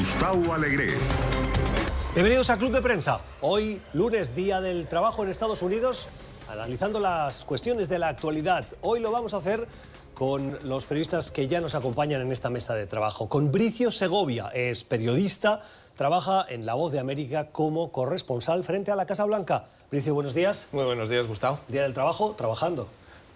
Gustavo Alegre. Bienvenidos a Club de Prensa. Hoy, lunes, Día del Trabajo en Estados Unidos, analizando las cuestiones de la actualidad. Hoy lo vamos a hacer con los periodistas que ya nos acompañan en esta mesa de trabajo. Con Bricio Segovia, es periodista, trabaja en La Voz de América como corresponsal frente a la Casa Blanca. Bricio, buenos días. Muy buenos días, Gustavo. Día del Trabajo, trabajando.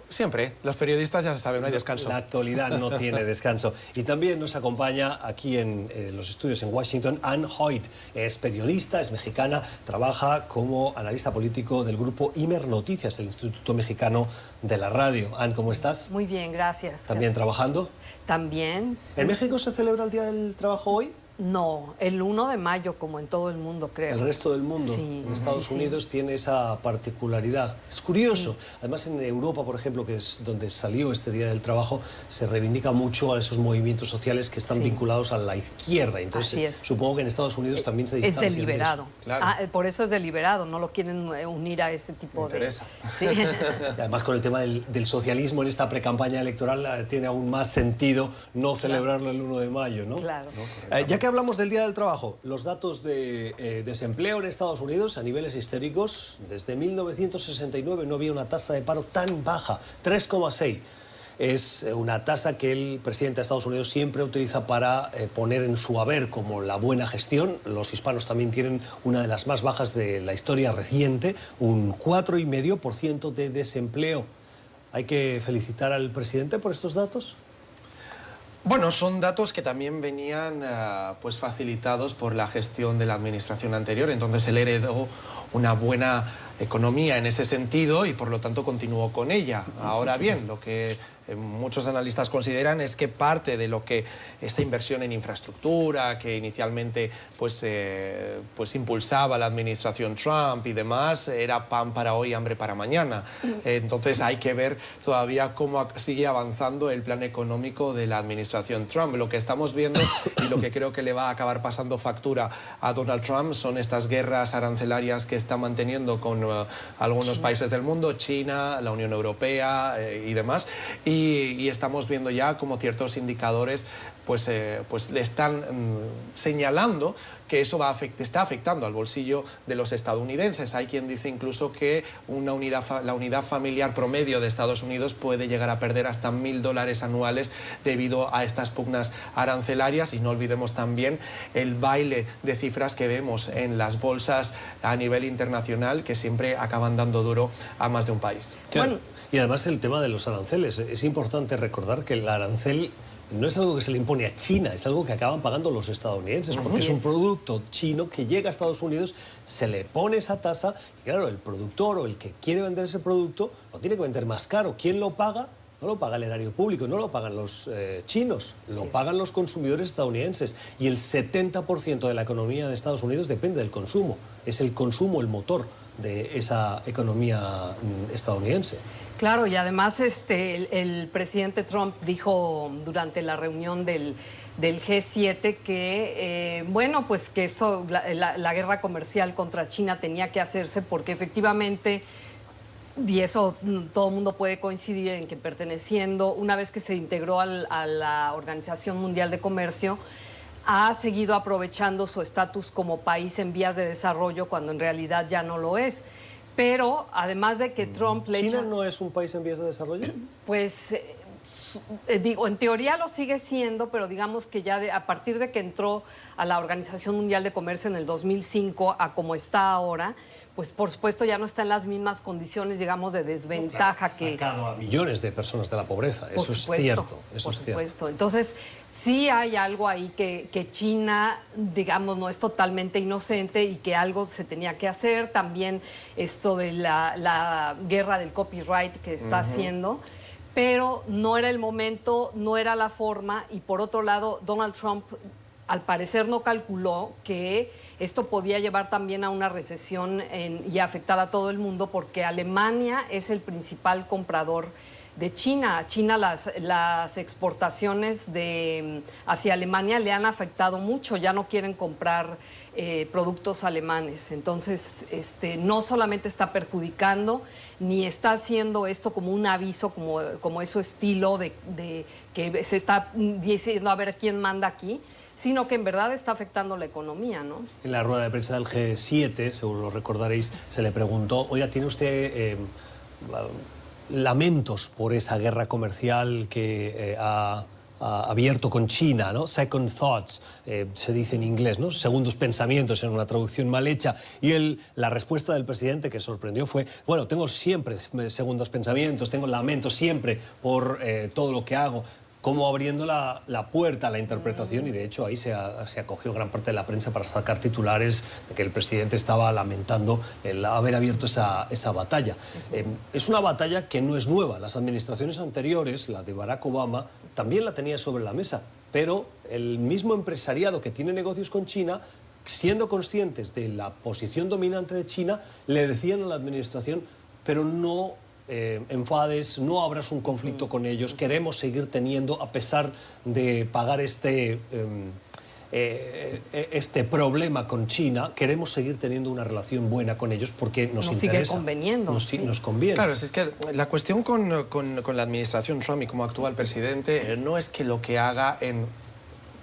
Siempre. Los periodistas ya se saben, no hay descanso. La actualidad no tiene descanso. Y también nos acompaña aquí en los estudios en Washington Ann Hoyt. Es periodista, es mexicana, trabaja como analista político del grupo Imer Noticias, el Instituto Mexicano de la Radio. Ann, ¿cómo estás? Muy bien, gracias. ¿También trabajando? También. ¿En México se celebra el Día del Trabajo hoy? No, el 1 de mayo, como en todo el mundo, creo. El resto del mundo, sí, en Estados Unidos, tiene esa particularidad. Es curioso. Sí. Además, en Europa, por ejemplo, que es donde salió este Día del Trabajo, se reivindica mucho a esos movimientos sociales que están vinculados a la izquierda. Entonces, supongo que en Estados Unidos también se distancian. Es deliberado. De eso. Claro. Por eso es deliberado, no lo quieren unir a ese tipo de... Sí. Además, con el tema del socialismo en esta precampaña electoral, tiene aún más sentido no celebrarlo el 1 de mayo, ¿no? Claro. ¿No? Ya que hablamos del Día del Trabajo, los datos de desempleo en Estados Unidos a niveles históricos, desde 1969 no había una tasa de paro tan baja, 3,6. Es una tasa que el presidente de Estados Unidos siempre utiliza para poner en su haber como la buena gestión. Los hispanos también tienen una de las más bajas de la historia reciente, un 4,5% de desempleo. ¿Hay que felicitar al presidente por estos datos? Bueno, son datos que también venían pues facilitados por la gestión de la administración anterior. Entonces él heredó una buena economía en ese sentido y por lo tanto continuó con ella. Ahora bien, lo que muchos analistas consideran es que parte de lo que esta inversión en infraestructura que inicialmente pues impulsaba la administración Trump y demás era pan para hoy, hambre para mañana. Entonces hay que ver todavía cómo sigue avanzando el plan económico de la administración Trump. Lo que estamos viendo y lo que creo que le va a acabar pasando factura a Donald Trump son estas guerras arancelarias que está manteniendo con algunos países del mundo, China, la Unión Europea y demás. Y estamos viendo ya como ciertos indicadores pues le están señalando que eso está afectando al bolsillo de los estadounidenses. Hay quien dice incluso que la unidad familiar promedio de Estados Unidos puede llegar a perder hasta $1.000 anuales debido a estas pugnas arancelarias. Y no olvidemos también el baile de cifras que vemos en las bolsas a nivel internacional, que siempre acaban dando duro a más de un país. Claro. Bueno, y además el tema de los aranceles. Es importante recordar que el arancel no es algo que se le impone a China, es algo que acaban pagando los estadounidenses, porque es un producto chino que llega a Estados Unidos, se le pone esa tasa, y claro, el productor o el que quiere vender ese producto lo tiene que vender más caro. ¿Quién lo paga? No lo paga el erario público, no lo pagan los chinos, lo pagan los consumidores estadounidenses. Y el 70% de la economía de Estados Unidos depende del consumo. Es el consumo el motor de esa economía estadounidense. Claro, y además el presidente Trump dijo durante la reunión del G7 que, bueno, pues que la guerra comercial contra China tenía que hacerse porque efectivamente, y eso todo el mundo puede coincidir en que perteneciendo, una vez que se integró a la Organización Mundial de Comercio, ha seguido aprovechando su estatus como país en vías de desarrollo cuando en realidad ya no lo es. Pero además de que Trump le ¿China no es un país en vías de desarrollo? Pues digo, en teoría lo sigue siendo, pero digamos que ya a partir de que entró a la Organización Mundial de Comercio en el 2005 a como está ahora, pues por supuesto ya no está en las mismas condiciones, digamos, de desventaja que... Ha sacado a millones de personas de la pobreza, eso es cierto. Por supuesto. Entonces, sí hay algo ahí que China, digamos, no es totalmente inocente y que algo se tenía que hacer. También esto de la guerra del copyright que está haciendo, pero no era el momento, no era la forma. Y por otro lado, Donald Trump, al parecer, no calculó que esto podía llevar también a una recesión y afectar a todo el mundo, porque Alemania es el principal comprador de China. A China las exportaciones hacia Alemania le han afectado mucho, ya no quieren comprar productos alemanes. Entonces, no solamente está perjudicando, ni está haciendo esto como un aviso, como es su estilo de que se está diciendo a ver quién manda aquí, sino que en verdad está afectando la economía, ¿no? En la rueda de prensa del G7, seguro lo recordaréis, se le preguntó, oiga, ¿tiene usted lamentos por esa guerra comercial que ha abierto con China, ¿no? Second thoughts, se dice en inglés, ¿no? Segundos pensamientos, en una traducción mal hecha. Y la respuesta del presidente, que sorprendió, fue, bueno, tengo siempre segundos pensamientos, tengo lamentos siempre por todo lo que hago, como abriendo la puerta a la interpretación, y de hecho ahí se acogió gran parte de la prensa para sacar titulares de que el presidente estaba lamentando el haber abierto esa batalla. Es una batalla que no es nueva. Las administraciones anteriores, la de Barack Obama, también la tenía sobre la mesa, pero el mismo empresariado que tiene negocios con China, siendo conscientes de la posición dominante de China, le decían a la administración, pero no enfades, no abras un conflicto con ellos, queremos seguir teniendo, a pesar de pagar este problema con China, queremos seguir teniendo una relación buena con ellos porque nos interesa. Sigue conveniendo. Nos conviene. Claro, es que la cuestión con la administración Trump y como actual presidente no es que lo que haga en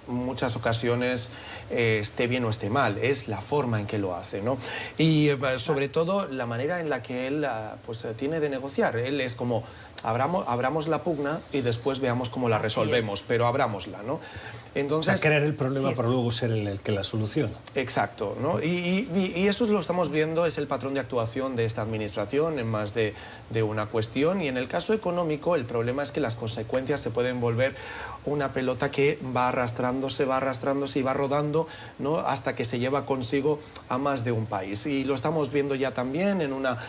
muchas ocasiones esté bien o esté mal, es la forma en que lo hace, ¿no? Y sobre todo la manera en la que él pues, tiene de negociar. Él es como, abramos la pugna y después veamos cómo la resolvemos, pero abrámosla, ¿no? Entonces, o sea, crear el problema para luego ser el que la soluciona. Exacto, ¿no? Y eso lo estamos viendo, es el patrón de actuación de esta administración en más de una cuestión. Y en el caso económico, el problema es que las consecuencias se pueden volver una pelota que va arrastrándose y va rodando, ¿no? Hasta que se lleva consigo a más de un país. Y lo estamos viendo ya también en una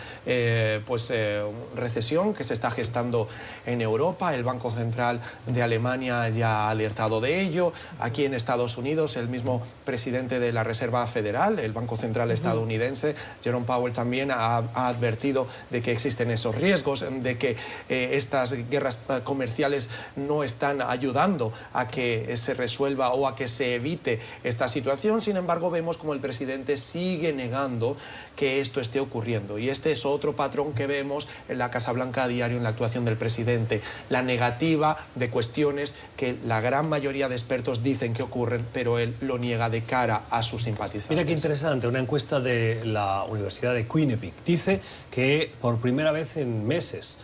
recesión que se está gestando en Europa. El Banco Central de Alemania ya ha alertado de ello. Aquí en Estados Unidos, el mismo presidente de la Reserva Federal, el Banco Central estadounidense, Jerome Powell, también ha advertido de que existen esos riesgos, de que estas guerras comerciales no están ayudando a que se resuelva o a que se evite esta situación. Sin embargo, vemos como el presidente sigue negando que esto esté ocurriendo. Y este es otro patrón que vemos en la Casa Blanca a diario en la actuación del presidente. La negativa de cuestiones que la gran mayoría de expertos dicen que ocurren, pero él lo niega de cara a sus simpatizantes. Mira qué interesante, una encuesta de la Universidad de Quinnipiac dice que por primera vez en meses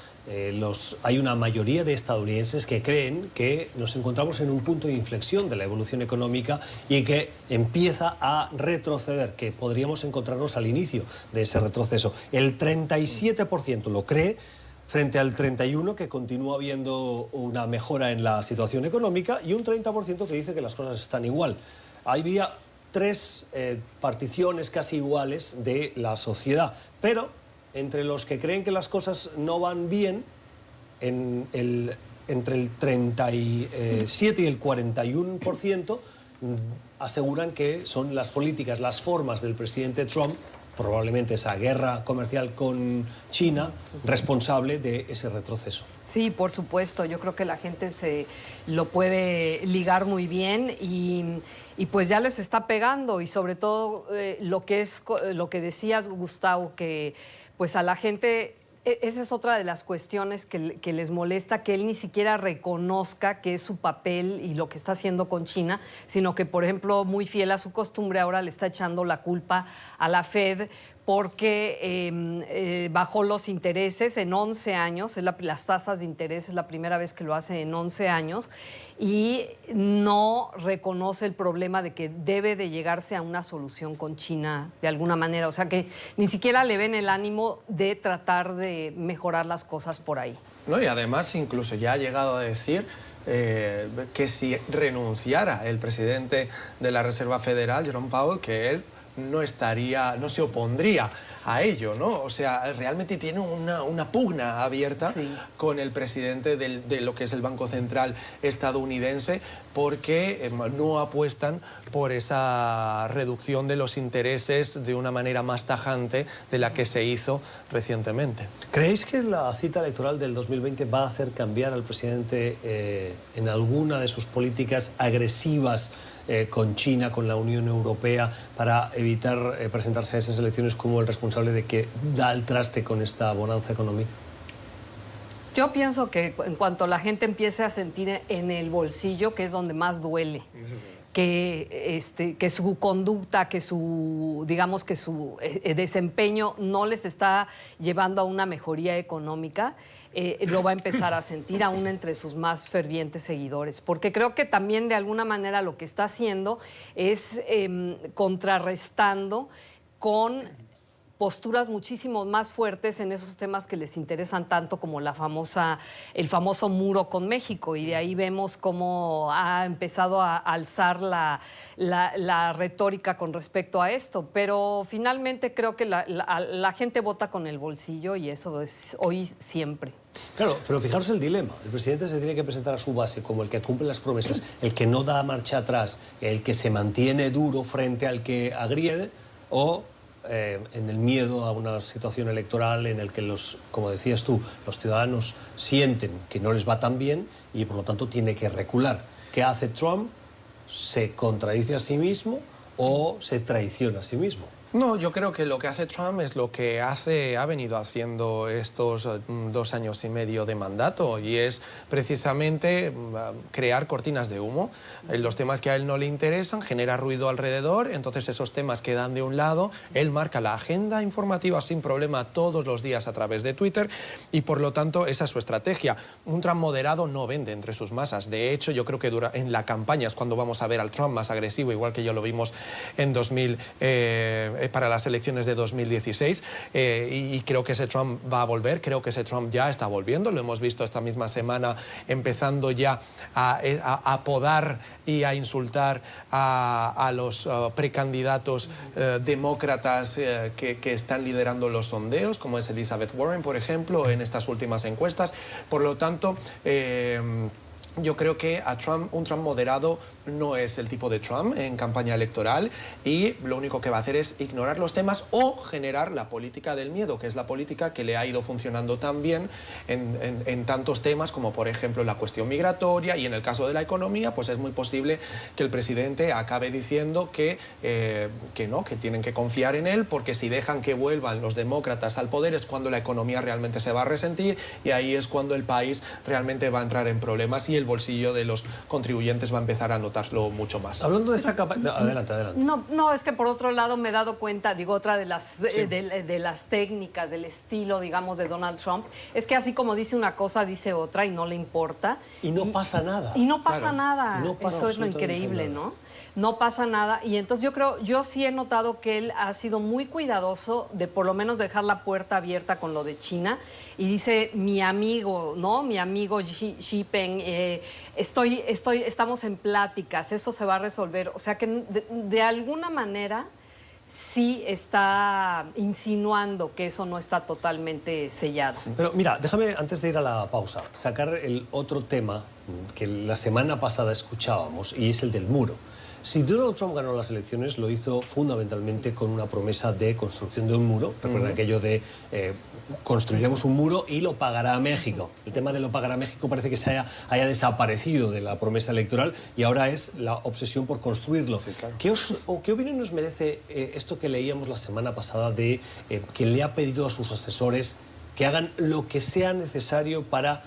hay una mayoría de estadounidenses que creen que nos encontramos en un punto de inflexión de la evolución económica y que empieza a retroceder, que podríamos encontrarnos al inicio de ese retroceso. El 37% lo cree, frente al 31% que continúa habiendo una mejora en la situación económica y un 30% que dice que las cosas están igual. Había tres particiones casi iguales de la sociedad, pero entre los que creen que las cosas no van bien, entre el 37 y el 41% aseguran que son las políticas, las formas del presidente Trump, probablemente esa guerra comercial con China, responsable de ese retroceso. Sí, por supuesto. Yo creo que la gente se lo puede ligar muy bien y pues ya les está pegando. Y sobre todo lo que decías, Gustavo, que pues a la gente... Esa es otra de las cuestiones que les molesta, que él ni siquiera reconozca que es su papel y lo que está haciendo con China, sino que, por ejemplo, muy fiel a su costumbre, ahora le está echando la culpa a la Fed porque bajó los intereses en 11 años, las tasas de interés es la primera vez que lo hace en 11 años, y no reconoce el problema de que debe de llegarse a una solución con China de alguna manera. O sea que ni siquiera le ven el ánimo de tratar de mejorar las cosas por ahí. No, y además incluso ya ha llegado a decir que si renunciara el presidente de la Reserva Federal, Jerome Powell, que él no se opondría a ello, ¿no? O sea, realmente tiene una pugna abierta con el presidente de lo que es el Banco Central estadounidense, porque no apuestan por esa reducción de los intereses de una manera más tajante de la que se hizo recientemente. ¿Creéis que la cita electoral del 2020 va a hacer cambiar al presidente en alguna de sus políticas agresivas con China, con la Unión Europea, para evitar presentarse a esas elecciones como el responsable de que da el traste con esta bonanza económica? Yo pienso que en cuanto la gente empiece a sentir en el bolsillo, que es donde más duele, que su conducta, que su, digamos, que su desempeño no les está llevando a una mejoría económica, lo va a empezar a sentir aún entre sus más fervientes seguidores. Porque creo que también de alguna manera lo que está haciendo es contrarrestando con posturas muchísimo más fuertes en esos temas que les interesan tanto como el famoso muro con México. Y de ahí vemos cómo ha empezado a alzar la retórica con respecto a esto. Pero finalmente creo que la gente vota con el bolsillo y eso es hoy siempre. Claro, pero fijaros el dilema. El presidente se tiene que presentar a su base como el que cumple las promesas, el que no da marcha atrás, el que se mantiene duro frente al que agrede, o en el miedo a una situación electoral en el que como decías tú, los ciudadanos sienten que no les va tan bien y por lo tanto tiene que recular. ¿Qué hace Trump? ¿Se contradice a sí mismo o se traiciona a sí mismo? No, yo creo que lo que hace Trump es lo que ha venido haciendo estos 2 años y medio de mandato, y es precisamente crear cortinas de humo. Los temas que a él no le interesan, genera ruido alrededor, entonces esos temas quedan de un lado, él marca la agenda informativa sin problema todos los días a través de Twitter y por lo tanto esa es su estrategia. Un Trump moderado no vende entre sus masas, de hecho yo creo que en la campaña es cuando vamos a ver al Trump más agresivo, igual que ya lo vimos en para las elecciones de 2016 y creo que ese Trump va a volver, creo que ese Trump ya está volviendo, lo hemos visto esta misma semana empezando ya a podar y a insultar a los precandidatos demócratas que están liderando los sondeos, como es Elizabeth Warren, por ejemplo, en estas últimas encuestas. Por lo tanto, yo creo que un Trump moderado no es el tipo de Trump en campaña electoral y lo único que va a hacer es ignorar los temas o generar la política del miedo, que es la política que le ha ido funcionando tan bien en tantos temas como por ejemplo la cuestión migratoria, y en el caso de la economía pues es muy posible que el presidente acabe diciendo que tienen que confiar en él, porque si dejan que vuelvan los demócratas al poder es cuando la economía realmente se va a resentir y ahí es cuando el país realmente va a entrar en problemas y el bolsillo de los contribuyentes va a empezar a notarlo mucho más. Hablando de esta campaña... No, adelante. No, es que por otro lado me he dado cuenta, digo, otra de las, sí. de las técnicas, del estilo, digamos, de Donald Trump, es que así como dice una cosa, dice otra y no le importa. Y no pasa nada. Y no pasa claro. nada. No pasa eso es lo increíble, nada. ¿No? No pasa nada. Y entonces yo sí he notado que él ha sido muy cuidadoso de por lo menos dejar la puerta abierta con lo de China. Y dice, mi amigo, ¿no? Mi amigo Xi Jinping, estamos en pláticas, esto se va a resolver. O sea que de alguna manera sí está insinuando que eso no está totalmente sellado. Pero mira, déjame, antes de ir a la pausa, sacar el otro tema que la semana pasada escuchábamos, y es el del muro. Si Donald Trump ganó las elecciones, lo hizo fundamentalmente con una promesa de construcción de un muro. Recuerda aquello de construiremos un muro y lo pagará México. El tema de lo pagará México parece que haya desaparecido de la promesa electoral y ahora es la obsesión por construirlo. Sí, claro. ¿Qué opinión nos merece esto que leíamos la semana pasada de que le ha pedido a sus asesores que hagan lo que sea necesario para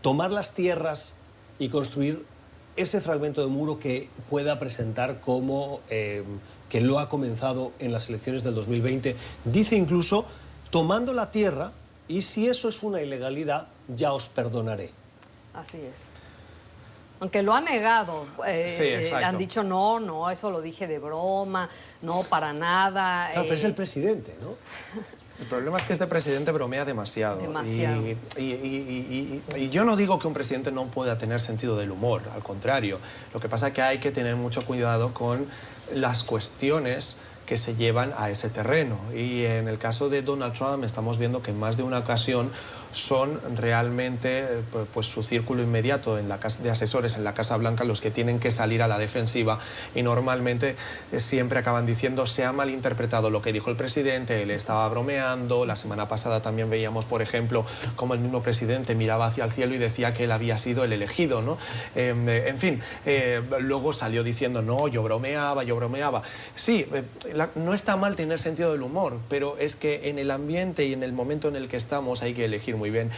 tomar las tierras y construir ese fragmento de muro que pueda presentar como que lo ha comenzado en las elecciones del 2020? Dice incluso, tomando la tierra, y si eso es una ilegalidad, ya os perdonaré. Así es. Aunque lo ha negado, sí, han dicho no, eso lo dije de broma, no, para nada. Claro, pero es el presidente, ¿no? El problema es que este presidente bromea demasiado. Demasiado. Y yo no digo que un presidente no pueda tener sentido del humor, al contrario. Lo que pasa es que hay que tener mucho cuidado con las cuestiones que se llevan a ese terreno. Y en el caso de Donald Trump estamos viendo que en más de una ocasión son realmente pues su círculo inmediato en la casa de asesores en la Casa Blanca los que tienen que salir a la defensiva, y normalmente siempre acaban diciendo se ha malinterpretado lo que dijo el presidente, él estaba bromeando. La semana pasada también veíamos, por ejemplo, cómo el mismo presidente miraba hacia el cielo y decía que él había sido el elegido, ¿no? En fin, luego salió diciendo no, yo bromeaba. Sí, no está mal tener sentido del humor, pero es que en el ambiente y en el momento en el que estamos hay que elegir muy bien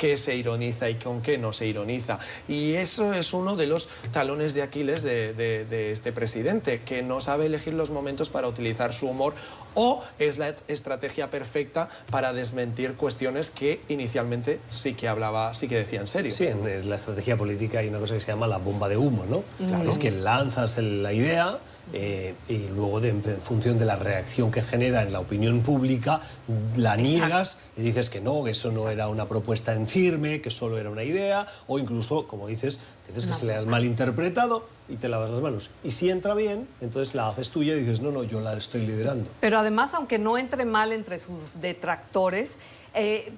qué se ironiza y con qué no se ironiza. Y eso es uno de los talones de Aquiles de este presidente, que no sabe elegir los momentos para utilizar su humor, o es la estrategia perfecta para desmentir cuestiones que inicialmente sí que decía en serio. Sí, en la estrategia política hay una cosa que se llama la bomba de humo, ¿no? Claro. Es que lanzas la idea y luego en función de la reacción que genera en la opinión pública la niegas y dices que no, que eso no era una propuesta en firme, que solo era una idea, o incluso, como dices que se le ha malinterpretado y te lavas las manos. Y si entra bien, entonces la haces tuya y dices, no, no, yo la estoy liderando. Pero además, aunque no entre mal entre sus detractores,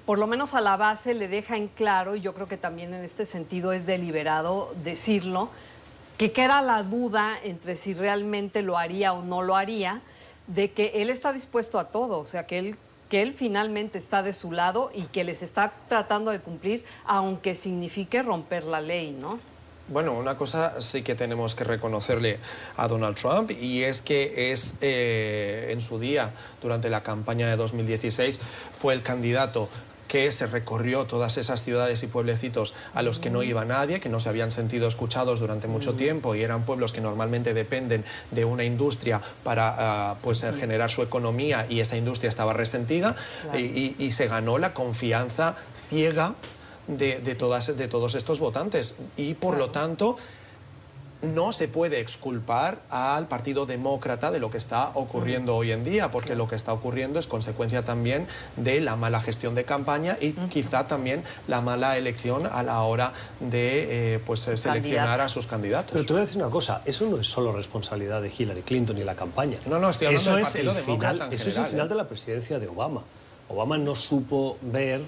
por lo menos a la base le deja en claro, y yo creo que también en este sentido es deliberado decirlo, que queda la duda entre si realmente lo haría o no lo haría, de que él está dispuesto a todo, o sea, que él finalmente está de su lado y que les está tratando de cumplir, aunque signifique romper la ley, ¿no? Bueno, una cosa sí que tenemos que reconocerle a Donald Trump, y es que en su día, durante la campaña de 2016, fue el candidato que se recorrió todas esas ciudades y pueblecitos a los que no iba nadie, que no se habían sentido escuchados durante mucho tiempo, y eran pueblos que normalmente dependen de una industria para generar su economía, y esa industria estaba resentida, claro. y se ganó la confianza ciega de todos estos votantes, y por lo tanto no se puede exculpar al Partido Demócrata de lo que está ocurriendo hoy en día, porque lo que está ocurriendo es consecuencia también de la mala gestión de campaña y quizá también la mala elección a la hora de seleccionar a sus candidatos. Pero te voy a decir una cosa, eso no es solo responsabilidad de Hillary Clinton y la campaña. No, estoy hablando del Partido Demócrata eso es el final de la presidencia de Obama. Obama no supo ver...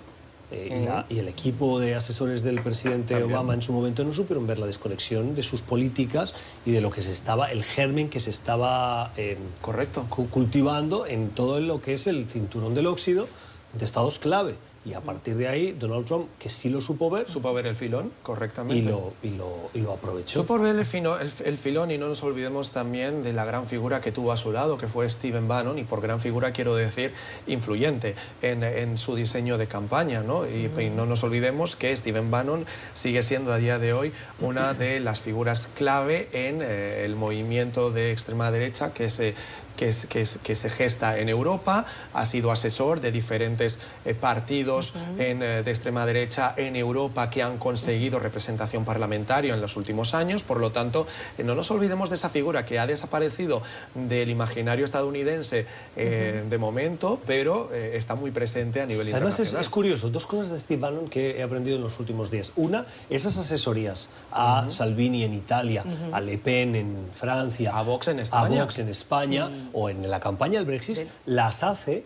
y el equipo de asesores del presidente también. Obama en su momento no supieron ver la desconexión de sus políticas y de lo que el germen que se estaba cultivando en todo lo que es el cinturón del óxido de estados clave. Y a partir de ahí, Donald Trump, que sí lo supo ver... Supo ver el filón, correctamente. Y lo aprovechó. Supo ver el filón, y no nos olvidemos también de la gran figura que tuvo a su lado, que fue Stephen Bannon, y por gran figura quiero decir influyente en su diseño de campaña, ¿no? Y no nos olvidemos que Stephen Bannon sigue siendo a día de hoy una de las figuras clave en el movimiento de extrema derecha que se gesta en Europa. Ha sido asesor de diferentes partidos de extrema derecha en Europa que han conseguido representación parlamentaria en los últimos años. Por lo tanto, no nos olvidemos de esa figura que ha desaparecido del imaginario estadounidense de momento, pero está muy presente a nivel internacional. Además es curioso, dos cosas de Steve Bannon que he aprendido en los últimos días. Una, esas asesorías a Salvini en Italia, a Le Pen en Francia, a Vox en España, sí. O en la campaña del Brexit, las hace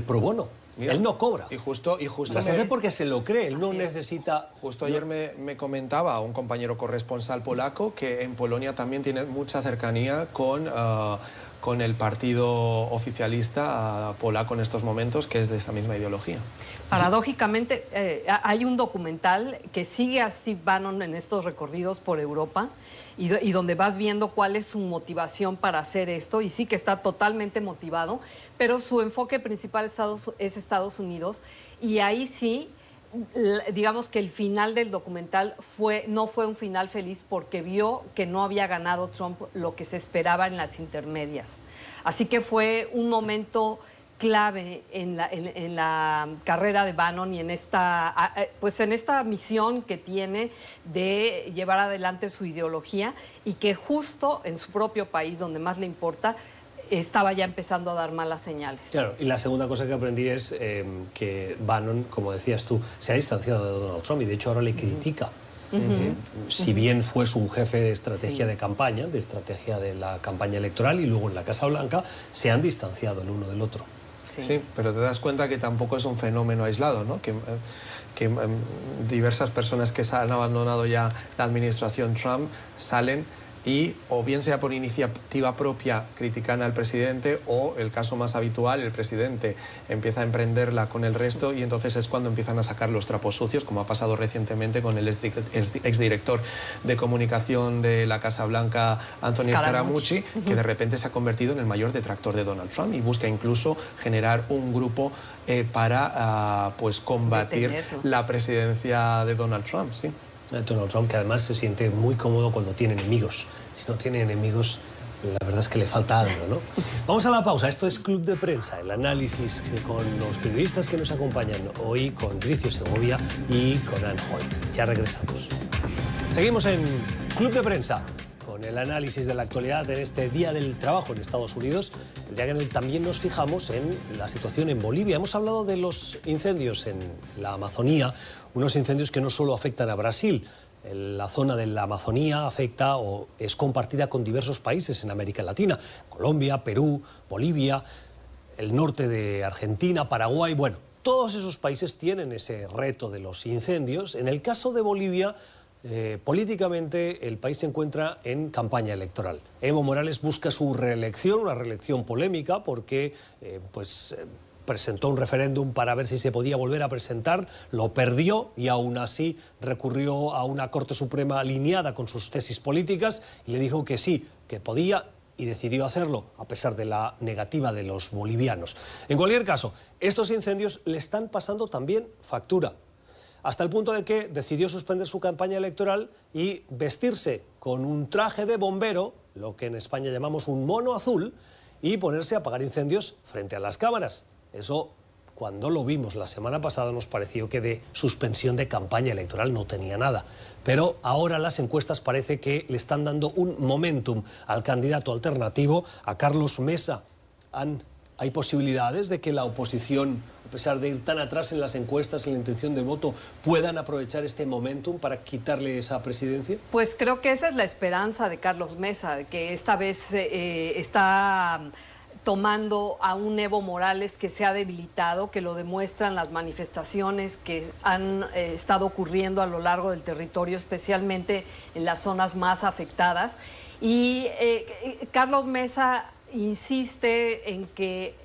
pro bono. Mira, él no cobra. Y justo las hace porque se lo cree, él no necesita... Justo ayer me comentaba un compañero corresponsal polaco que en Polonia también tiene mucha cercanía con el partido oficialista polaco en estos momentos, que es de esa misma ideología. Paradójicamente, hay un documental que sigue a Steve Bannon en estos recorridos por Europa y donde vas viendo cuál es su motivación para hacer esto, y sí que está totalmente motivado, pero su enfoque principal es Estados Unidos, y ahí sí, digamos que el final del documental no fue un final feliz, porque vio que no había ganado Trump lo que se esperaba en las intermedias. Así que fue un momento clave en la carrera de Bannon y en esta misión que tiene de llevar adelante su ideología, y que justo en su propio país, donde más le importa, estaba ya empezando a dar malas señales. Claro, y la segunda cosa que aprendí es que Bannon, como decías tú, se ha distanciado de Donald Trump, y de hecho ahora le critica. Si bien fue su jefe de estrategia de campaña, de estrategia de la campaña electoral, y luego en la Casa Blanca, se han distanciado el uno del otro. Sí, pero te das cuenta que tampoco es un fenómeno aislado, ¿no? Que diversas personas que han abandonado ya la administración Trump salen y o bien sea por iniciativa propia critican al presidente, o el caso más habitual, el presidente empieza a emprenderla con el resto y entonces es cuando empiezan a sacar los trapos sucios, como ha pasado recientemente con el exdirector de comunicación de la Casa Blanca, Anthony Scaramucci, que de repente se ha convertido en el mayor detractor de Donald Trump y busca incluso generar un grupo para pues combatir la presidencia de Donald Trump. Sí. Donald Trump, que además se siente muy cómodo cuando tiene enemigos. Si no tiene enemigos, la verdad es que le falta algo, ¿no? Vamos a la pausa. Esto es Club de Prensa, el análisis con los periodistas que nos acompañan hoy, con Gricio Segovia y con Anne Hoyt. Ya regresamos. Seguimos en Club de Prensa, con el análisis de la actualidad en este Día del Trabajo en Estados Unidos, el día en el que también nos fijamos en la situación en Bolivia. Hemos hablado de los incendios en la Amazonía, unos incendios que no solo afectan a Brasil. La zona de la Amazonía afecta o es compartida con diversos países en América Latina: Colombia, Perú, Bolivia, el norte de Argentina, Paraguay. Bueno, todos esos países tienen ese reto de los incendios. En el caso de Bolivia, políticamente el país se encuentra en campaña electoral. Evo Morales busca su reelección, una reelección polémica porque presentó un referéndum para ver si se podía volver a presentar, lo perdió y aún así recurrió a una Corte Suprema alineada con sus tesis políticas y le dijo que sí, que podía, y decidió hacerlo a pesar de la negativa de los bolivianos. En cualquier caso, estos incendios le están pasando también factura, hasta el punto de que decidió suspender su campaña electoral y vestirse con un traje de bombero, lo que en España llamamos un mono azul, y ponerse a apagar incendios frente a las cámaras. Eso, cuando lo vimos la semana pasada, nos pareció que de suspensión de campaña electoral no tenía nada. Pero ahora las encuestas parece que le están dando un momentum al candidato alternativo, a Carlos Mesa. ¿Hay posibilidades de que la oposición, a pesar de ir tan atrás en las encuestas, en la intención de voto, puedan aprovechar este momentum para quitarle esa presidencia? Pues creo que esa es la esperanza de Carlos Mesa, de que esta vez está tomando a un Evo Morales que se ha debilitado, que lo demuestran las manifestaciones que han estado ocurriendo a lo largo del territorio, especialmente en las zonas más afectadas. Y Carlos Mesa insiste en que,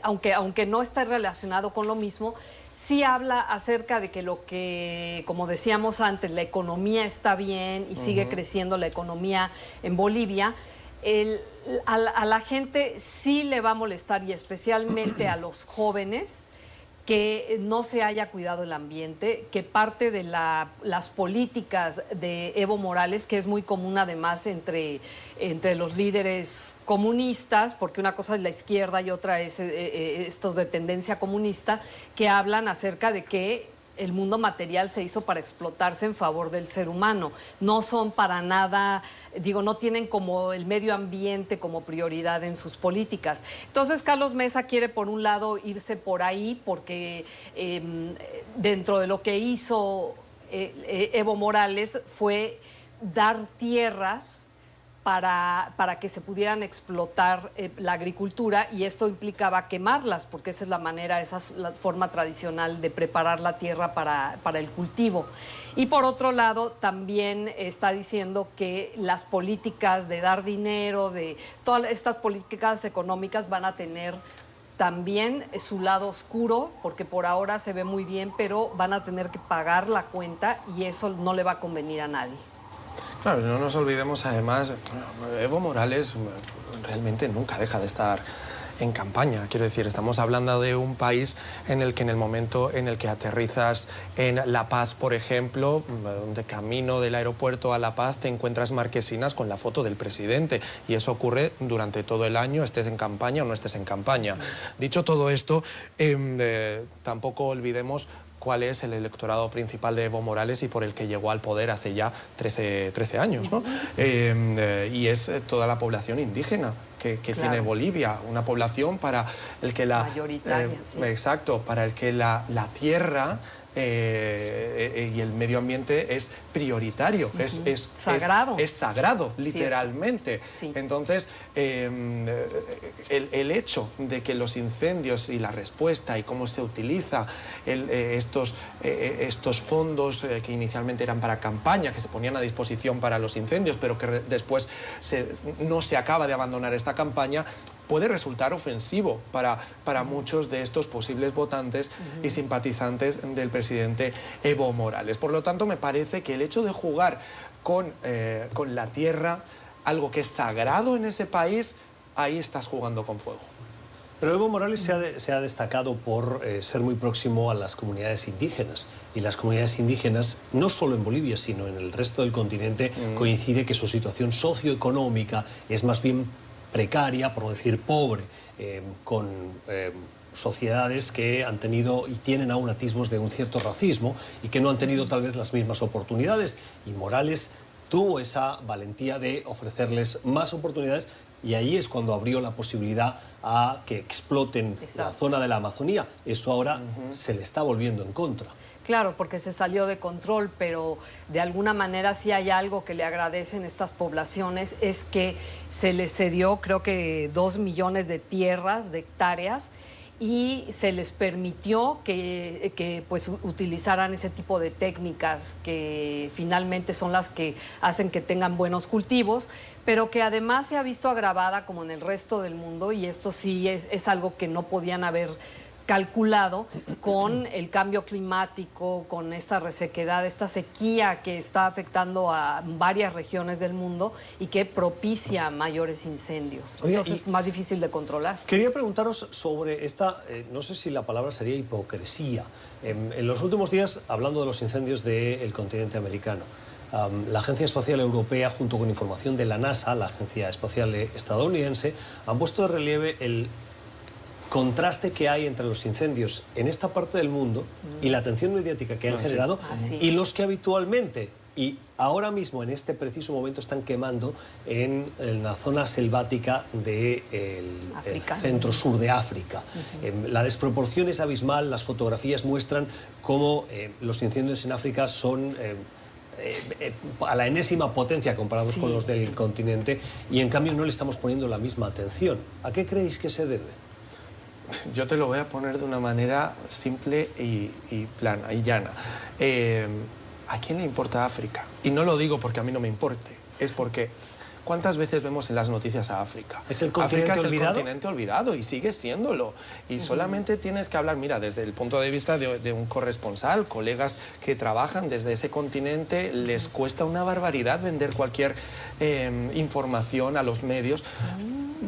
aunque no está relacionado con lo mismo, sí habla acerca de que lo que, como decíamos antes, la economía está bien y sigue creciendo la economía en Bolivia. A la gente sí le va a molestar, y especialmente a los jóvenes, que no se haya cuidado el ambiente, que parte de las políticas de Evo Morales, que es muy común además entre los líderes comunistas, porque una cosa es la izquierda y otra es estos de tendencia comunista, que hablan acerca de que el mundo material se hizo para explotarse en favor del ser humano. No son para nada, no tienen como el medio ambiente como prioridad en sus políticas. Entonces, Carlos Mesa quiere, por un lado, irse por ahí, porque dentro de lo que hizo Evo Morales fue dar tierras para que se pudieran explotar la agricultura, y esto implicaba quemarlas, porque esa es la manera, esa es la forma tradicional de preparar la tierra para el cultivo. Y por otro lado, también está diciendo que las políticas de dar dinero, de todas estas políticas económicas, van a tener también su lado oscuro, porque por ahora se ve muy bien, pero van a tener que pagar la cuenta y eso no le va a convenir a nadie. Claro, no nos olvidemos además, Evo Morales realmente nunca deja de estar en campaña. Quiero decir, estamos hablando de un país en el que en el momento en el que aterrizas en La Paz, por ejemplo, de camino del aeropuerto a La Paz te encuentras marquesinas con la foto del presidente, y eso ocurre durante todo el año, estés en campaña o no estés en campaña. Dicho todo esto, tampoco olvidemos cuál es el electorado principal de Evo Morales y por el que llegó al poder hace ya 13 años, ¿no? Y es toda la población indígena. que tiene Bolivia, una población para el que la... Mayoritaria, sí. Exacto, para el que la tierra y el medio ambiente es prioritario, es sagrado. Es sagrado, literalmente. Sí. Entonces, el hecho de que los incendios y la respuesta y cómo se utiliza estos fondos que inicialmente eran para campaña, que se ponían a disposición para los incendios, pero que después no se acaba de abandonar esta campaña, puede resultar ofensivo para muchos de estos posibles votantes y simpatizantes del presidente Evo Morales. Por lo tanto, me parece que el hecho de jugar con la tierra, algo que es sagrado en ese país, ahí estás jugando con fuego. Pero Evo Morales se ha destacado por ser muy próximo a las comunidades indígenas. Y las comunidades indígenas, no solo en Bolivia, sino en el resto del continente, coincide que su situación socioeconómica es más bien precaria, por no decir pobre, con sociedades que han tenido y tienen aún atisbos de un cierto racismo y que no han tenido tal vez las mismas oportunidades. Y Morales tuvo esa valentía de ofrecerles más oportunidades, y ahí es cuando abrió la posibilidad a que exploten la zona de la Amazonía. Esto ahora se le está volviendo en contra. Claro, porque se salió de control, pero de alguna manera sí hay algo que le agradecen estas poblaciones, es que se les cedió creo que 2 millones de tierras, de hectáreas, y se les permitió que pues utilizaran ese tipo de técnicas que finalmente son las que hacen que tengan buenos cultivos, pero que además se ha visto agravada como en el resto del mundo, y esto sí es algo que no podían haber calculado con el cambio climático, con esta resequedad, esta sequía que está afectando a varias regiones del mundo y que propicia mayores incendios. Oiga, entonces es más difícil de controlar. Quería preguntaros sobre esta, no sé si la palabra sería hipocresía. En los últimos días, hablando de los incendios del continente americano, la Agencia Espacial Europea, junto con información de la NASA, la Agencia Espacial Estadounidense, han puesto de relieve el contraste que hay entre los incendios en esta parte del mundo y la atención mediática que han generado y los que habitualmente y ahora mismo en este preciso momento están quemando en la zona selvática del centro-sur de África. La desproporción es abismal, las fotografías muestran cómo los incendios en África son a la enésima potencia comparados con los del continente, y en cambio no le estamos poniendo la misma atención. ¿A qué creéis que se debe? Yo te lo voy a poner de una manera simple y plana y llana. ¿A quién le importa África? Y no lo digo porque a mí no me importe, es porque ¿cuántas veces vemos en las noticias a África? ¿Es el continente África olvidado? Es el continente olvidado y sigue siéndolo. Y solamente tienes que hablar, mira, desde el punto de vista de un corresponsal, colegas que trabajan desde ese continente, les cuesta una barbaridad vender cualquier información a los medios.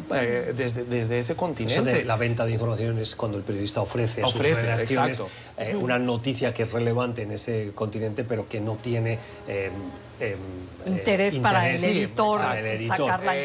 Desde ese continente. Eso de la venta de información es cuando el periodista ofrece a sus redacciones una noticia que es relevante en ese continente, pero que no tiene interés para el editor, editor. Sacarla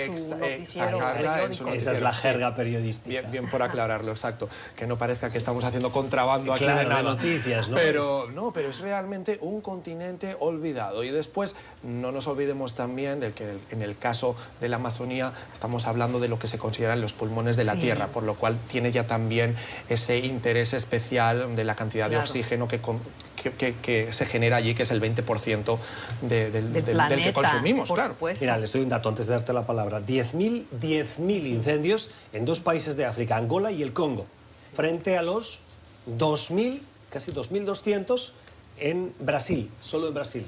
en su noticiero. Esa es la jerga periodística. Bien por aclararlo, exacto. Que no parezca que estamos haciendo contrabando aquí de nada. noticias, ¿no? Pero es realmente un continente olvidado. Y después no nos olvidemos también de que en el caso de la Amazonía estamos hablando de lo que se consideran los pulmones de la Tierra, por lo cual tiene ya también ese interés especial de la cantidad de oxígeno que se genera allí, que es el 20% del que consumimos, claro. Mira, les doy un dato antes de darte la palabra. 10.000 incendios en 2 países de África, Angola y el Congo, frente a los 2.000, casi 2.200 en Brasil, solo en Brasil.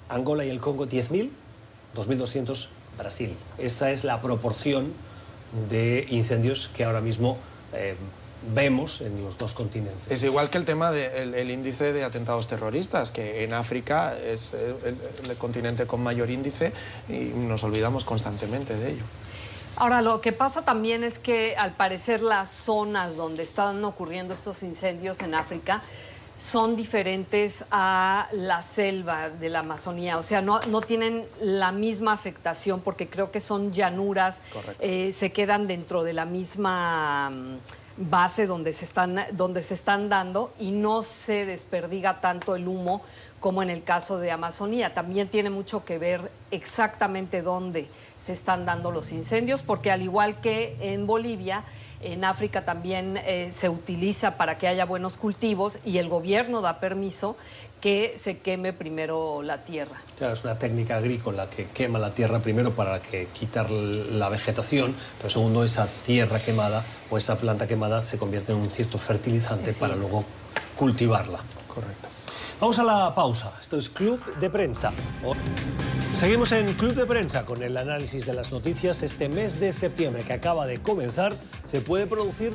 Angola y el Congo, 10.000, 2.200 Brasil. Esa es la proporción de incendios que ahora mismo vemos en los 2 continentes. Es igual que el tema del índice de atentados terroristas, que en África es el continente con mayor índice y nos olvidamos constantemente de ello. Ahora, lo que pasa también es que al parecer las zonas donde están ocurriendo estos incendios en África son diferentes a la selva de la Amazonía, o sea, no tienen la misma afectación porque creo que son llanuras, se quedan dentro de la misma base donde se están dando y no se desperdiga tanto el humo como en el caso de Amazonía. También tiene mucho que ver exactamente dónde se están dando los incendios, porque al igual que en Bolivia, en África también se utiliza para que haya buenos cultivos y el gobierno da permiso que se queme primero la tierra. Claro, es una técnica agrícola que quema la tierra primero para quitar la vegetación, pero segundo, esa tierra quemada o esa planta quemada se convierte en un cierto fertilizante para luego cultivarla. Correcto. Vamos a la pausa. Esto es Club de Prensa. Seguimos en Club de Prensa con el análisis de las noticias. Este mes de septiembre que acaba de comenzar se puede producir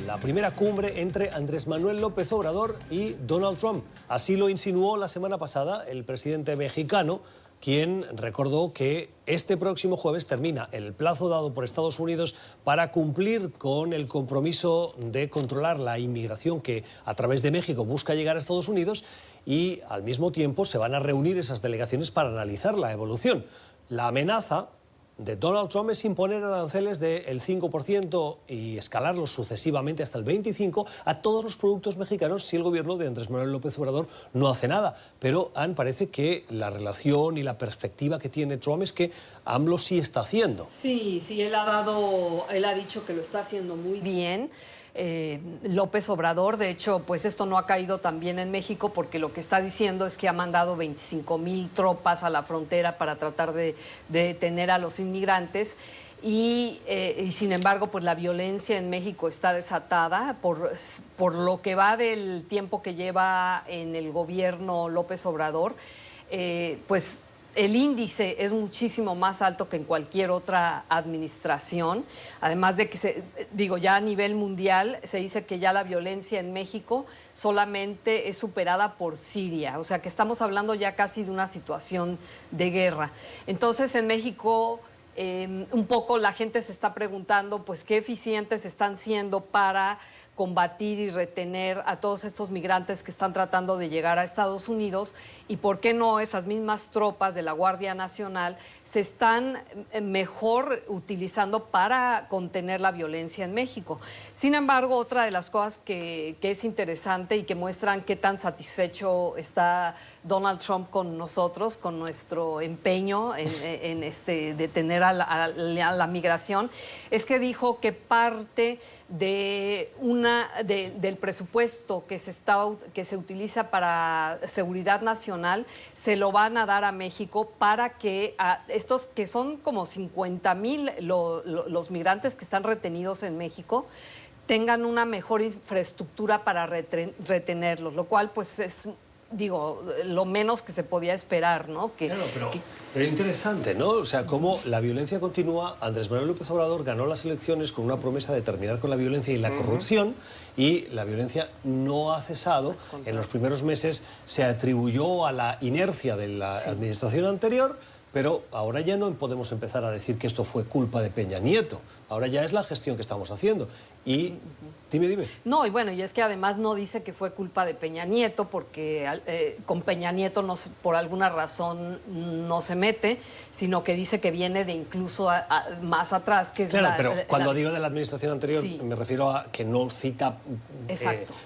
la primera cumbre entre Andrés Manuel López Obrador y Donald Trump. Así lo insinuó la semana pasada el presidente mexicano, quien recordó que este próximo jueves termina el plazo dado por Estados Unidos para cumplir con el compromiso de controlar la inmigración que a través de México busca llegar a Estados Unidos, y al mismo tiempo se van a reunir esas delegaciones para analizar la evolución. La amenaza de Donald Trump es imponer aranceles del 5% y escalarlos sucesivamente hasta el 25% a todos los productos mexicanos si el gobierno de Andrés Manuel López Obrador no hace nada. Pero parece que la relación y la perspectiva que tiene Trump es que AMLO sí está haciendo. Sí, él ha dicho que lo está haciendo muy bien. López Obrador, de hecho, pues esto no ha caído tan bien en México, porque lo que está diciendo es que ha mandado 25,000 tropas a la frontera para tratar de detener a los inmigrantes. Y sin embargo, pues la violencia en México está desatada por lo que va del tiempo que lleva en el gobierno López Obrador. Pues el índice es muchísimo más alto que en cualquier otra administración, además de que, ya a nivel mundial se dice que ya la violencia en México solamente es superada por Siria, o sea que estamos hablando ya casi de una situación de guerra. Entonces en México un poco la gente se está preguntando pues qué eficientes están siendo para combatir y retener a todos estos migrantes que están tratando de llegar a Estados Unidos, y por qué no esas mismas tropas de la Guardia Nacional se están mejor utilizando para contener la violencia en México. Sin embargo, otra de las cosas que es interesante y que muestran qué tan satisfecho está Donald Trump con nosotros, con nuestro empeño en detener a la migración, es que dijo que parte del presupuesto que se utiliza para seguridad nacional se lo van a dar a México para que estos que son como 50,000 los migrantes que están retenidos en México tengan una mejor infraestructura para retenerlos, lo cual pues es lo menos que se podía esperar, ¿no? Claro, pero interesante, ¿no? O sea, cómo la violencia continúa. Andrés Manuel López Obrador ganó las elecciones con una promesa de terminar con la violencia y la corrupción, y la violencia no ha cesado. En los primeros meses se atribuyó a la inercia de la administración anterior, pero ahora ya no podemos empezar a decir que esto fue culpa de Peña Nieto. Ahora ya es la gestión que estamos haciendo. Y dime. No, y es que además no dice que fue culpa de Peña Nieto, porque con Peña Nieto por alguna razón no se mete, sino que dice que viene de incluso más atrás, que es pero cuando digo de la administración anterior, me refiero a que no cita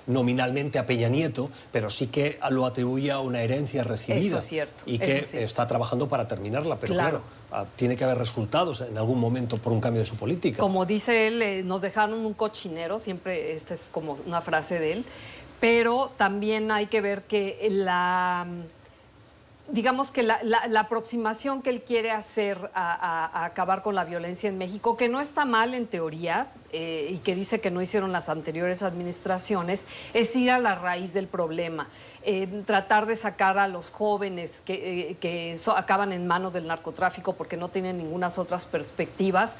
nominalmente a Peña Nieto, pero sí que lo atribuye a una herencia recibida. Eso es cierto. Y que está trabajando para terminarla, pero claro, tiene que haber resultados en algún momento por un cambio de su política. Como dice él, nos dejaron un cochinero, siempre esta es como una frase de él, pero también hay que ver que la aproximación que él quiere hacer a acabar con la violencia en México, que no está mal en teoría, y que dice que no hicieron las anteriores administraciones, es ir a la raíz del problema. Tratar de sacar a los jóvenes que acaban en manos del narcotráfico porque no tienen ninguna otras perspectivas,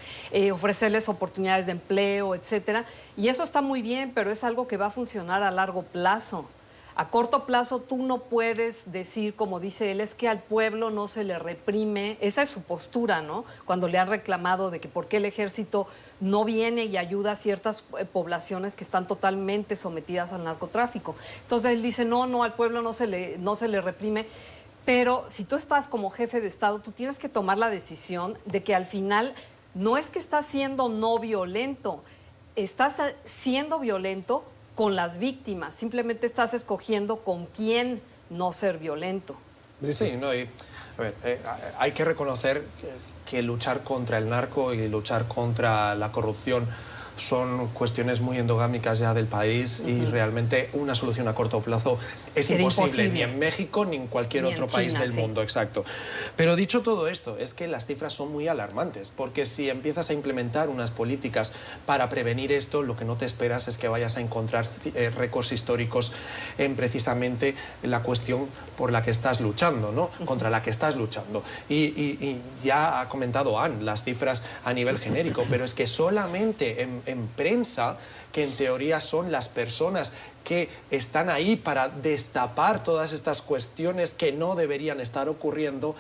ofrecerles oportunidades de empleo, etcétera. Y eso está muy bien, pero es algo que va a funcionar a largo plazo. A corto plazo tú no puedes decir, como dice él, es que al pueblo no se le reprime. Esa es su postura, ¿no? Cuando le han reclamado de que por qué el ejército no viene y ayuda a ciertas poblaciones que están totalmente sometidas al narcotráfico. Entonces él dice, no, al pueblo no se le reprime. Pero si tú estás como jefe de Estado, tú tienes que tomar la decisión de que al final no es que estás siendo no violento, estás siendo violento con las víctimas, simplemente estás escogiendo con quién no ser violento. Sí, no, a ver, hay que reconocer que luchar contra el narco y luchar contra la corrupción son cuestiones muy endogámicas ya del país y realmente una solución a corto plazo es imposible, ni en México ni en cualquier otro país del mundo, exacto. Pero dicho todo esto, es que las cifras son muy alarmantes, porque si empiezas a implementar unas políticas para prevenir esto, lo que no te esperas es que vayas a encontrar récords históricos en precisamente la cuestión por la que estás luchando, ¿no? Contra la que estás luchando. Y ya ha comentado Anne las cifras a nivel genérico, pero es que solamente en prensa, que en teoría son las personas que están ahí para destapar todas estas cuestiones que no deberían estar ocurriendo,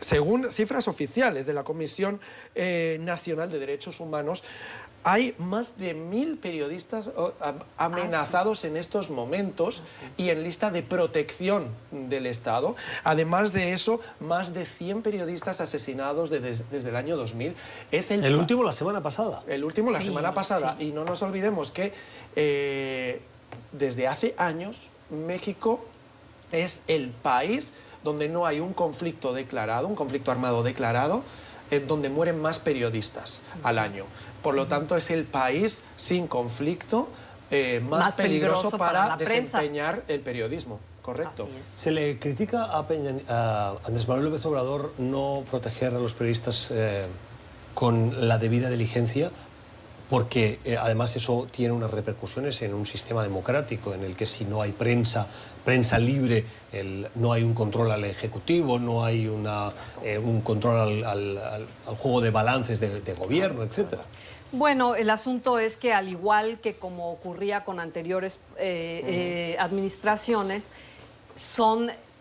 según cifras oficiales de la Comisión Nacional de Derechos Humanos, hay más de 1000 periodistas amenazados en estos momentos y en lista de protección del Estado. Además de eso, más de 100 periodistas asesinados desde el año 2000. Es el último la semana pasada. El último la semana pasada. Sí. Y no nos olvidemos que desde hace años México es el país donde no hay un conflicto declarado, un conflicto armado declarado, donde mueren más periodistas al año. Por lo tanto, es el país sin conflicto más peligroso para desempeñar el periodismo. Correcto. Se le critica a Andrés Manuel López Obrador no proteger a los periodistas con la debida diligencia, porque además eso tiene unas repercusiones en un sistema democrático en el que si no hay prensa libre, no hay un control al Ejecutivo, no hay un control al juego de balances de gobierno, etcétera. Bueno, el asunto es que al igual que como ocurría con anteriores administraciones,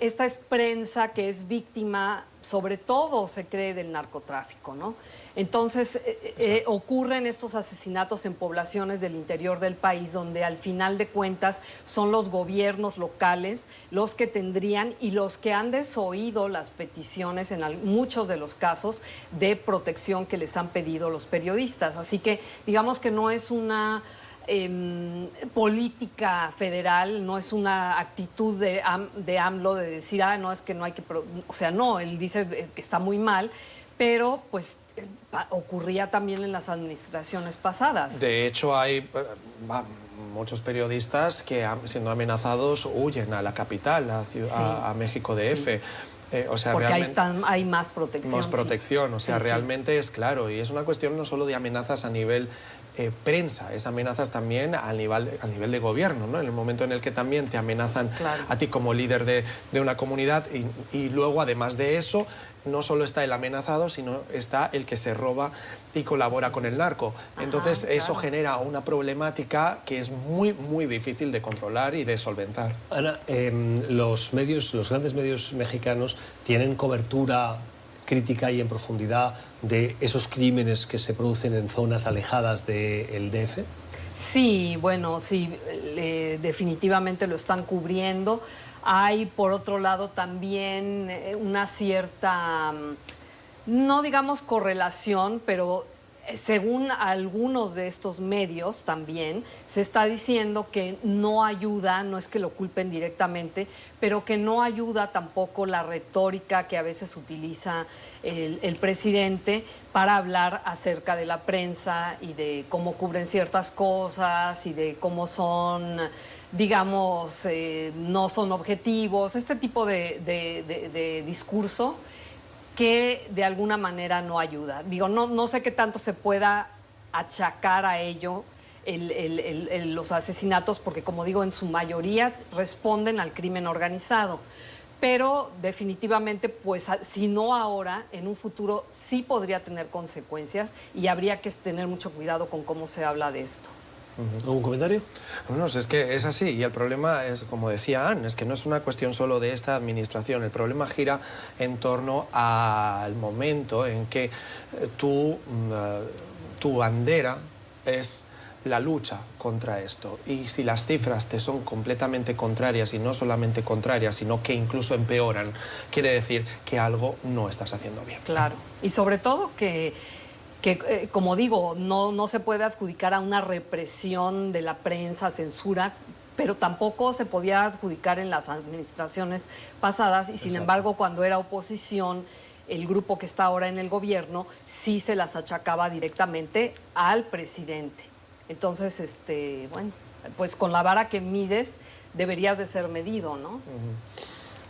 esta es prensa que es víctima, sobre todo se cree, del narcotráfico, ¿no? Entonces ocurren estos asesinatos en poblaciones del interior del país donde al final de cuentas son los gobiernos locales los que tendrían y los que han desoído las peticiones en muchos de los casos de protección que les han pedido los periodistas. Así que digamos que no es una política federal, no es una actitud de AMLO de decir, no, es que no hay que... O sea, no, él dice que está muy mal, pero pues ocurría también en las administraciones pasadas. De hecho, hay muchos periodistas que, siendo amenazados, huyen a la capital, a México DF. Sí. O sea, porque hay más protección. Más protección, o sea, realmente es claro. Y es una cuestión no solo de amenazas a nivel prensa, es amenazas también a nivel de gobierno, ¿no? En el momento en el que también te amenazan a ti como líder de una comunidad y luego, además de eso, no solo está el amenazado, sino está el que se roba y colabora con el narco. Entonces, eso genera una problemática que es muy, muy difícil de controlar y de solventar. Ana, los grandes medios mexicanos tienen cobertura crítica y en profundidad de esos crímenes que se producen en zonas alejadas del DF. Sí, bueno, sí, definitivamente lo están cubriendo. Hay, por otro lado, también una cierta, no digamos correlación, pero según algunos de estos medios también, se está diciendo que no ayuda, no es que lo culpen directamente, pero que no ayuda tampoco la retórica que a veces utiliza el presidente para hablar acerca de la prensa y de cómo cubren ciertas cosas y de cómo son, digamos, no son objetivos, este tipo de discurso que de alguna manera no ayuda. Digo, no sé qué tanto se pueda achacar a ello los asesinatos, porque como digo, en su mayoría responden al crimen organizado. Pero definitivamente, pues si no ahora, en un futuro sí podría tener consecuencias y habría que tener mucho cuidado con cómo se habla de esto. ¿Algún comentario? Bueno, es que es así y el problema es, como decía Anne, es que no es una cuestión solo de esta administración. El problema gira en torno al momento en que tu bandera es la lucha contra esto. Y si las cifras te son completamente contrarias y no solamente contrarias, sino que incluso empeoran, quiere decir que algo no estás haciendo bien. Claro. Y sobre todo que que como digo, no se puede adjudicar a una represión de la prensa, censura, pero tampoco se podía adjudicar en las administraciones pasadas y sin embargo cuando era oposición, el grupo que está ahora en el gobierno sí se las achacaba directamente al presidente. Entonces, bueno, pues con la vara que mides deberías de ser medido, ¿no?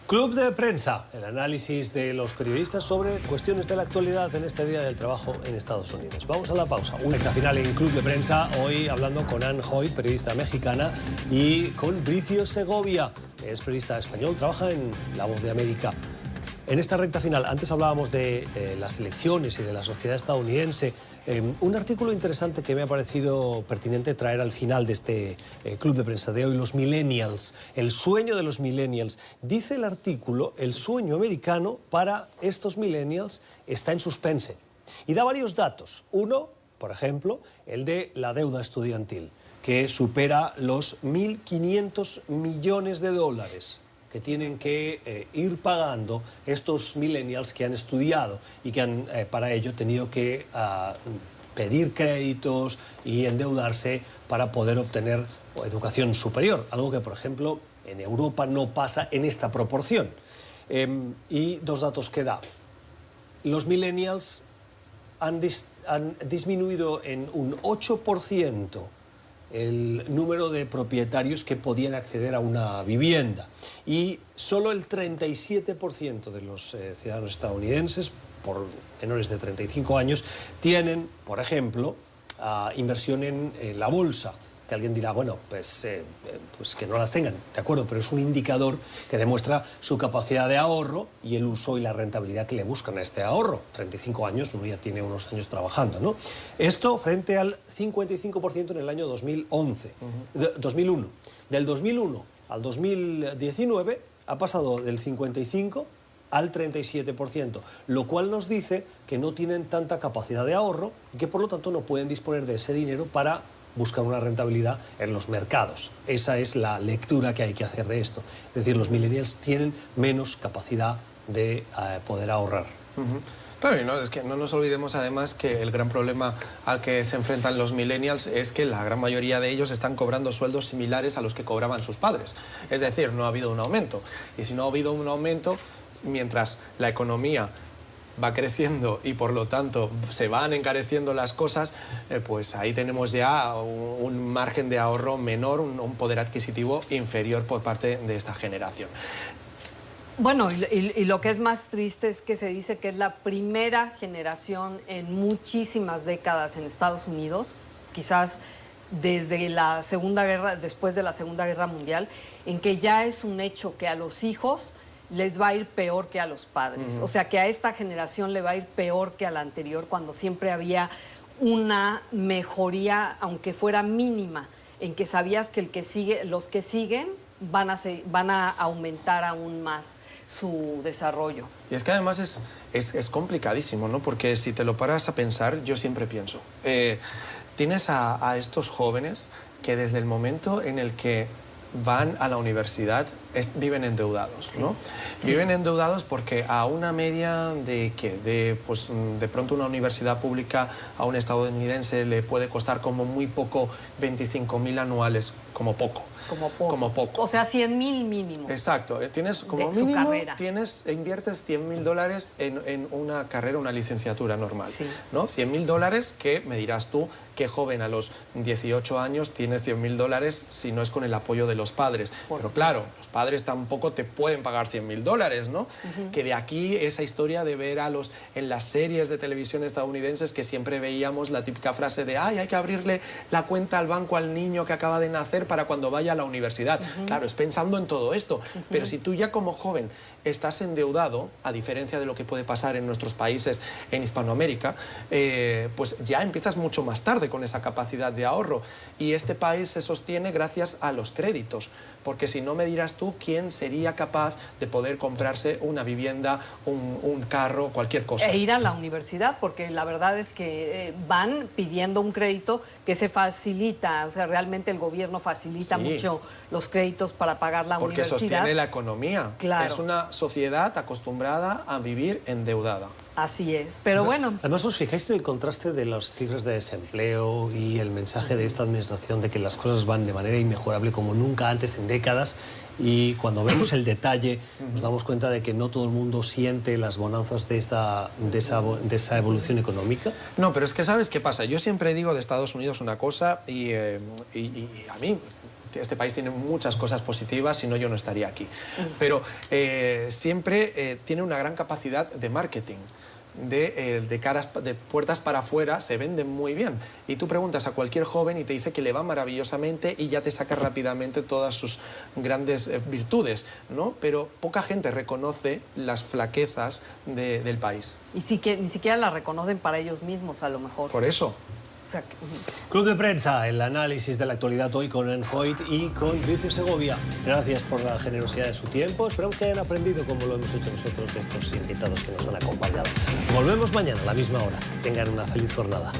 Club de Prensa, el análisis de los periodistas sobre cuestiones de la actualidad en este Día del Trabajo en Estados Unidos. Vamos a la pausa. Una recta final en Club de Prensa, hoy hablando con Ann Hoy, periodista mexicana, y con Bricio Segovia, que es periodista español, trabaja en La Voz de América. En esta recta final, antes hablábamos de las elecciones y de la sociedad estadounidense. Un artículo interesante que me ha parecido pertinente traer al final de este Club de Prensa de hoy, los millennials, el sueño de los millennials. Dice el artículo, el sueño americano para estos millennials está en suspense. Y da varios datos. Uno, por ejemplo, el de la deuda estudiantil, que supera los 1.500 millones de dólares que tienen que ir pagando estos millennials que han estudiado y que han para ello tenido que pedir créditos y endeudarse para poder obtener educación superior, algo que por ejemplo en Europa no pasa en esta proporción. Y dos datos que da. Los millennials han disminuido en un 8% el número de propietarios que podían acceder a una vivienda y solo el 37% de los ciudadanos estadounidenses por menores de 35 años tienen, por ejemplo, inversión en la bolsa. Que alguien dirá, bueno, pues que no la tengan, de acuerdo, pero es un indicador que demuestra su capacidad de ahorro y el uso y la rentabilidad que le buscan a este ahorro. 35 años, uno ya tiene unos años trabajando, ¿no? Esto frente al 55% en el año 2001. Del 2001 al 2019 ha pasado del 55% al 37%, lo cual nos dice que no tienen tanta capacidad de ahorro y que por lo tanto no pueden disponer de ese dinero para buscar una rentabilidad en los mercados. Esa es la lectura que hay que hacer de esto. Es decir, los millennials tienen menos capacidad de poder ahorrar. Claro, y no, es que no nos olvidemos además que el gran problema al que se enfrentan los millennials es que la gran mayoría de ellos están cobrando sueldos similares a los que cobraban sus padres. Es decir, no ha habido un aumento. Y si no ha habido un aumento, mientras la economía va creciendo y por lo tanto se van encareciendo las cosas, pues ahí tenemos ya un margen de ahorro menor, un poder adquisitivo inferior por parte de esta generación. Bueno, y lo que es más triste es que se dice que es la primera generación en muchísimas décadas en Estados Unidos, quizás desde la Segunda Guerra, después de la Segunda Guerra Mundial, en que ya es un hecho que a los hijos les va a ir peor que a los padres. O sea, que a esta generación le va a ir peor que a la anterior, cuando siempre había una mejoría, aunque fuera mínima, en que sabías que los que siguen van a aumentar aún más su desarrollo. Y es que además es complicadísimo, ¿no? Porque si te lo paras a pensar, yo siempre pienso, tienes a estos jóvenes que desde el momento en el que van a la universidad viven endeudados, ¿no? Sí. Viven endeudados porque a una media pues de pronto una universidad pública a un estadounidense le puede costar como muy poco 25.000 anuales, como poco. Como poco. O sea, 100.000 mínimo. Exacto. Tienes como de mínimo, inviertes $100.000 en una carrera, una licenciatura normal, sí, ¿no? $100.000 que, me dirás tú, qué joven a los 18 años tienes $100.000 si no es con el apoyo de los padres. Pero claro, los padres tampoco te pueden pagar $100.000, ¿no? Que de aquí esa historia de ver en las series de televisión estadounidenses que siempre veíamos la típica frase de ay, hay que abrirle la cuenta al banco al niño que acaba de nacer para cuando vaya a la universidad. Claro, es pensando en todo esto. Pero si tú ya como joven estás endeudado, a diferencia de lo que puede pasar en nuestros países en Hispanoamérica, pues ya empiezas mucho más tarde con esa capacidad de ahorro. Y este país se sostiene gracias a los créditos. Porque si no, me dirás tú quién sería capaz de poder comprarse una vivienda, un carro, cualquier cosa. E ir a la universidad, porque la verdad es que van pidiendo un crédito que se facilita, o sea, realmente el gobierno facilita mucho los créditos para pagar la universidad. Porque sostiene la economía. Claro. Es una sociedad acostumbrada a vivir endeudada. Así es, pero bueno. Además, ¿os fijáis en el contraste de las cifras de desempleo y el mensaje de esta administración de que las cosas van de manera inmejorable como nunca antes en décadas? Y cuando vemos el detalle, nos damos cuenta de que no todo el mundo siente las bonanzas de esa evolución económica. No, pero es que ¿sabes qué pasa? Yo siempre digo de Estados Unidos una cosa y a mí este país tiene muchas cosas positivas, si no yo no estaría aquí. Pero siempre tiene una gran capacidad de marketing. De puertas para afuera se venden muy bien. Y tú preguntas a cualquier joven y te dice que le va maravillosamente y ya te saca rápidamente todas sus grandes virtudes, ¿no? Pero poca gente reconoce las flaquezas del país. Y ni siquiera la reconocen para ellos mismos, a lo mejor. Por eso. O sea, Club de Prensa, el análisis de la actualidad hoy con Anne Hoyt y con Vicio Segovia. Gracias por la generosidad de su tiempo. Esperamos que hayan aprendido, como lo hemos hecho nosotros, de estos invitados que nos han acompañado. Volvemos mañana a la misma hora. Tengan una feliz jornada.